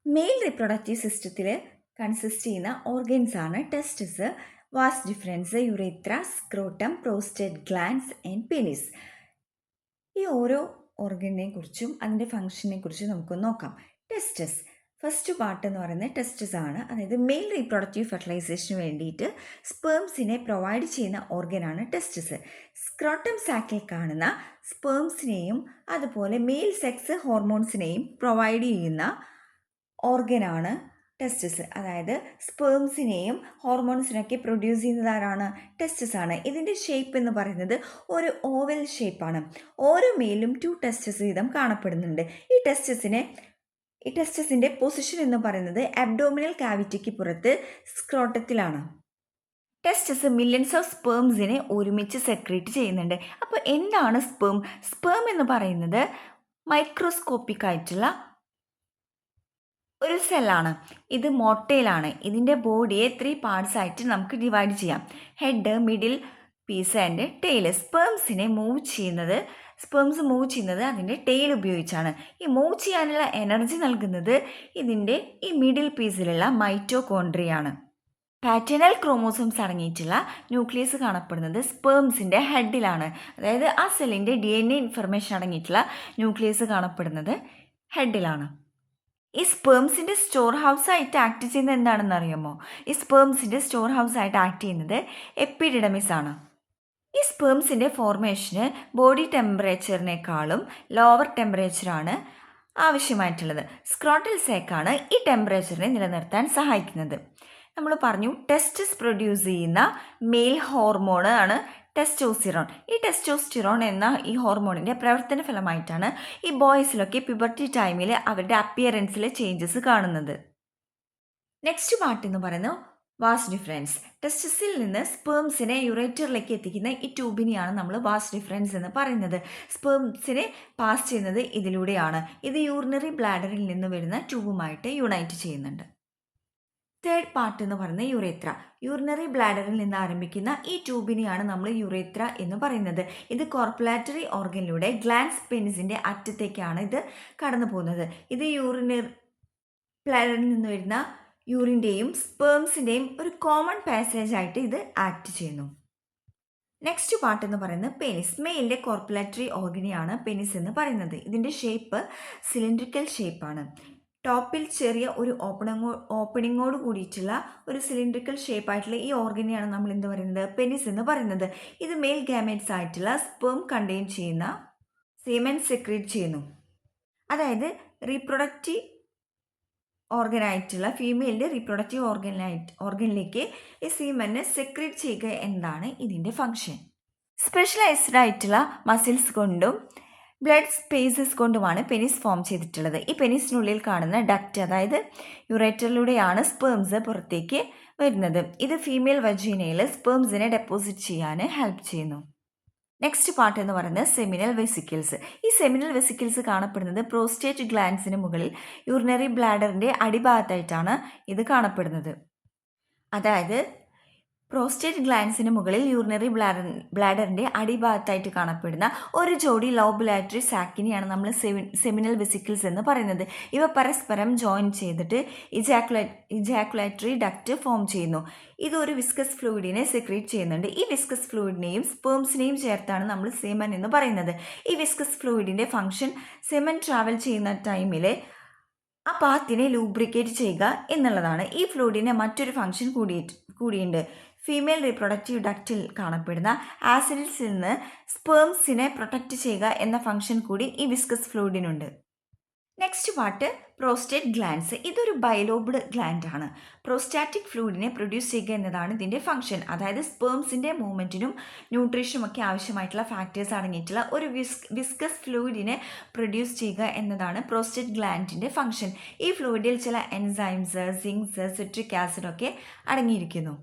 Mail reproductive സിസ്റ്റത്തിൽ consist ചെയ്യുന്ന organs ആണ് testis, vas deferens, urethra, scrotum, prostate glands and penis. ഈ ഓരോ ഓർഗനെ കുറിച്ചും അതിൻ്റെ ഫങ്ഷനെ കുറിച്ചും നമുക്കൊന്ന് നോക്കാം. ടെസ്റ്റസ് ഫസ്റ്റ് പാർട്ട് എന്ന് പറയുന്നത് ടെസ്റ്റസ് ആണ്. അതായത് മെയിൽ റീപ്രൊഡക്റ്റീവ് ഫെർട്ടിലൈസേഷന് വേണ്ടിയിട്ട് സ്പേംസിനെ പ്രൊവൈഡ് ചെയ്യുന്ന ഓർഗനാണ് ടെസ്റ്റസ്. സ്ക്രോട്ടം സാക്കിൽ കാണുന്ന സ്പേംസിനെയും അതുപോലെ മെയിൽ സെക്സ് ഹോർമോൺസിനെയും പ്രൊവൈഡ് ചെയ്യുന്ന ഓർഗനാണ് ടെസ്റ്റസ്. അതായത് സ്പേംസിനെയും ഹോർമോൺസിനൊക്കെ പ്രൊഡ്യൂസ് ചെയ്യുന്നത് ആരാണ്? ടെസ്റ്റസ് ആണ്. ഇതിൻ്റെ ഷേപ്പ് എന്ന് പറയുന്നത് ഒരു ഓവൽ ഷേപ്പാണ്. ഓരോ മെയിലും 2 ടെസ്റ്റസ് വീതം കാണപ്പെടുന്നുണ്ട്. ഈ ടെസ്റ്റസിൻ്റെ പൊസിഷൻ എന്ന് പറയുന്നത് അബ്ഡോമിനൽ കാവിറ്റിക്ക് പുറത്ത് സ്ക്രോട്ടത്തിലാണ്. ടെസ്റ്റസ് മില്യൺസ് ഓഫ് സ്പേംസിനെ ഒരുമിച്ച് സെക്രീറ്റ് ചെയ്യുന്നുണ്ട്. അപ്പോൾ എന്താണ് സ്പേം? സ്പേം എന്ന് പറയുന്നത് മൈക്രോസ്കോപ്പിക് ആയിട്ടുള്ള ഒരു സെല്ലാണ്. ഇത് മോട്ടയിലാണ്. ഇതിൻ്റെ ബോഡിയെ 3 പാർട്സ് ആയിട്ട് നമുക്ക് ഡിവൈഡ് ചെയ്യാം. Head, middle piece and tail. Sperms move ചെയ്യുന്നത് അതിൻ്റെ ടെയിൽ ഉപയോഗിച്ചാണ്. ഈ മൂവ് ചെയ്യാനുള്ള എനർജി നൽകുന്നത് ഇതിൻ്റെ ഈ മിഡിൽ പീസിലുള്ള മൈറ്റോകോൺട്രിയാണ്. പാറ്റേണൽ ക്രോമോസോംസ് അടങ്ങിയിട്ടുള്ള ന്യൂക്ലിയസ് കാണപ്പെടുന്നത് സ്പേംസിൻ്റെ ഹെഡിലാണ്. അതായത് ആ സെല്ലിൻ്റെ DNA ഇൻഫർമേഷൻ അടങ്ങിയിട്ടുള്ള ന്യൂക്ലിയസ് കാണപ്പെടുന്നത് ഹെഡിലാണ്. ഈ സ്പേംസിൻ്റെ സ്റ്റോർ ഹൗസ് ആയിട്ട് ആക്ട് ചെയ്യുന്നത് എന്താണെന്ന് അറിയാമോ? ഈ സ്പേംസിൻ്റെ സ്റ്റോർ ഹൗസ് ആയിട്ട് ആക്ട് ചെയ്യുന്നത് എപ്പിഡിഡമിസ് ആണ്. ഈ സ്പേംസിൻ്റെ ഫോർമേഷന് ബോഡി ടെമ്പറേച്ചറിനേക്കാളും ലോവർ ടെമ്പറേച്ചറാണ് ആവശ്യമായിട്ടുള്ളത്. സ്ക്രോട്ടൽ സാക്കാണ് ഈ ടെമ്പറേച്ചറിനെ നിലനിർത്താൻ സഹായിക്കുന്നത്. നമ്മൾ പറഞ്ഞു ടെസ്റ്റസ് പ്രൊഡ്യൂസ് ചെയ്യുന്ന മെയിൽ ഹോർമോൺ ആണ് ടെസ്റ്റോസ്റ്റിറോൺ. ഈ ടെസ്റ്റോസ്റ്റിറോൺ എന്ന ഈ ഹോർമോണിൻ്റെ പ്രവർത്തന ഫലമായിട്ടാണ് ഈ ബോയ്സിലൊക്കെ പ്യൂബർട്ടി ടൈമിൽ അവരുടെ അപ്പിയറൻസിൽ ചേഞ്ചസ് കാണുന്നത്. നെക്സ്റ്റ് പാർട്ട് എന്ന് പറയുന്നത് വാസ് ഡിഫറൻസ്. ടെസ്റ്റസിൽ നിന്ന് സ്പേംസിനെ യുറേറ്ററിലേക്ക് എത്തിക്കുന്ന ഈ ട്യൂബിനെയാണ് നമ്മൾ വാസ് ഡിഫറൻസ് എന്ന് പറയുന്നത്. സ്പേംസിനെ പാസ് ചെയ്യുന്നത് ഇതിലൂടെയാണ്. ഇത് യൂറിനറി ബ്ലാഡറിൽ നിന്ന് വരുന്ന ട്യൂബുമായിട്ട് യുണൈറ്റ് ചെയ്യുന്നുണ്ട്. തേർഡ് പാർട്ട് എന്ന് പറയുന്നത് യുറേത്ര. യൂറിനറി ബ്ലാഡറിൽ നിന്ന് ആരംഭിക്കുന്ന ഈ ട്യൂബിനെയാണ് നമ്മൾ യുറേത്ര എന്ന് പറയുന്നത്. ഇത് കോർപ്പുലേറ്ററി ഓർഗനിലൂടെ ഗ്ലാൻസ് പെനിസിൻ്റെ അറ്റത്തേക്കാണ് ഇത് കടന്നു പോകുന്നത്. ഇത് യൂറിനറി ബ്ലാഡറിൽ നിന്ന് വരുന്ന യൂറിൻ്റെയും സ്പേംസിൻ്റെയും ഒരു കോമൺ പാസേജ് ആയിട്ട് ഇത് ആക്ട് ചെയ്യുന്നു. നെക്സ്റ്റ് പാർട്ട് എന്ന് പറയുന്നത് പെനിസ്. മെയിലിൻ്റെ കോർപ്പുലേറ്ററി ഓർഗനെയാണ് പെനിസ് എന്ന് പറയുന്നത്. ഇതിൻ്റെ ഷേപ്പ് സിലിണ്ടറിക്കൽ ഷേപ്പാണ്. ടോപ്പിൽ ചെറിയ ഒരു ഓപ്പണിങ്ങോട് കൂടിയിട്ടുള്ള ഒരു സിലിണ്ടറിക്കൽ ഷേപ്പായിട്ടുള്ള ഈ ഓർഗനെയാണ് നമ്മൾ എന്ത് പറയുന്നത്? പെനിസ് എന്ന് പറയുന്നത്. ഇത് മെയിൽ ഗാമേറ്റ്സ് ആയിട്ടുള്ള സ്പേം കണ്ടെയ്ൻ ചെയ്യുന്ന സീമൻ സെക്രീറ്റ് ചെയ്യുന്നു. അതായത് റീപ്രൊഡക്റ്റീവ് ഓർഗനായിട്ടുള്ള ഫീമെയിലിൻ്റെ റീപ്രൊഡക്റ്റീവ് ഓർഗനിലേക്ക് ഈ സീമനെ സെക്രീറ്റ് ചെയ്യുക എന്നതാണ് ഇതിൻ്റെ ഫങ്ഷൻ. സ്പെഷ്യലൈസ്ഡ് ആയിട്ടുള്ള മസിൽസ് കൊണ്ടും ബ്ലഡ് സ്പേസസ് കൊണ്ടുമാണ് പെനിസ് ഫോം ചെയ്തിട്ടുള്ളത്. ഈ പെനിസിനുള്ളിൽ കാണുന്ന ഡക്റ്റ്, അതായത് യുറേറ്ററിലൂടെയാണ് സ്പേംസ് പുറത്തേക്ക് വരുന്നത്. ഇത് ഫീമെയിൽ വജീനയിൽ സ്പേംസിനെ ഡെപ്പോസിറ്റ് ചെയ്യാൻ ഹെൽപ്പ് ചെയ്യുന്നു. നെക്സ്റ്റ് പാർട്ട് എന്ന് പറയുന്നത് സെമിനൽ വെസിക്കിൾസ്. ഈ സെമിനൽ വെസിക്കിൾസ് കാണപ്പെടുന്നത് പ്രോസ്റ്റേറ്റ് ഗ്ലാൻസിന് മുകളിൽ യൂറിനറി ബ്ലാഡറിൻ്റെ അടിഭാഗത്തായിട്ടാണ് ഇത് കാണപ്പെടുന്നത്. അതായത് പ്രോസ്റ്റേറ്റ് ഗ്ലാൻസിന് മുകളിൽ യൂറിനറി ബ്ലാഡറിൻ്റെ അടിഭാഗത്തായിട്ട് കാണപ്പെടുന്ന ഒരു ജോഡി ലോബുലാറ്ററി സാക്കിനെയാണ് നമ്മൾ സെമിനൽ വെസിക്കിൾസ് എന്ന് പറയുന്നത്. ഇവ പരസ്പരം ജോയിൻ ചെയ്തിട്ട് ഇജാക്കുലേറ്ററി ഡക്റ്റ് ഫോം ചെയ്യുന്നു. ഇതൊരു വിസ്കസ് ഫ്ലൂയിഡിനെ സെക്രീറ്റ് ചെയ്യുന്നുണ്ട്. ഈ വിസ്കസ് ഫ്ലൂയിഡിനെയും സ്പേംസിനെയും ചേർത്താണ് നമ്മൾ സെമൻ എന്ന് പറയുന്നത്. ഈ വിസ്കസ് ഫ്ലൂയിഡിൻ്റെ ഫങ്ഷൻ സെമൻ ട്രാവൽ ചെയ്യുന്ന ടൈമിൽ ആ പാത്തിനെ ലൂബ്രിക്കേറ്റ് ചെയ്യുക എന്നുള്ളതാണ്. ഈ ഫ്ലൂയിഡിന് മറ്റൊരു ഫങ്ഷൻ കൂടിയുണ്ട്. ഫീമെയിൽ റീപ്രൊഡക്റ്റീവ് ഡക്റ്റിൽ കാണപ്പെടുന്ന ആസിഡിൽസിൽ നിന്ന് സ്പേംസിനെ പ്രൊട്ടക്റ്റ് ചെയ്യുക എന്ന ഫങ്ഷൻ കൂടി ഈ വിസ്കസ് ഫ്ലൂയിഡിനുണ്ട്. Next part prostate glands. ഇതൊരു ബൈലോബ്ഡ് ഗ്ലാൻഡ് ആണ്. പ്രോസ്റ്റാറ്റിക് ഫ്ലൂയിഡിനെ പ്രൊഡ്യൂസ് ചെയ്യുക എന്നതാണ് ഇതിൻ്റെ ഫങ്ഷൻ. അതായത് സ്പേംസിൻ്റെ മൂവ്മെൻറ്റിനും ന്യൂട്രീഷനും ഒക്കെ ആവശ്യമായിട്ടുള്ള ഫാക്ടേഴ്സ് അടങ്ങിയിട്ടുള്ള ഒരു വിസ്കസ് ഫ്ലൂയിഡിനെ പ്രൊഡ്യൂസ് ചെയ്യുക എന്നതാണ് പ്രോസ്റ്റേറ്റ് ഗ്ലാൻഡിൻ്റെ ഫങ്ഷൻ. ഈ ഫ്ലൂയിഡിൽ ചില എൻസൈംസ്, സിങ്ക്സ്, സിട്രിക് ആസിഡ് ഒക്കെ അടങ്ങിയിരിക്കുന്നു.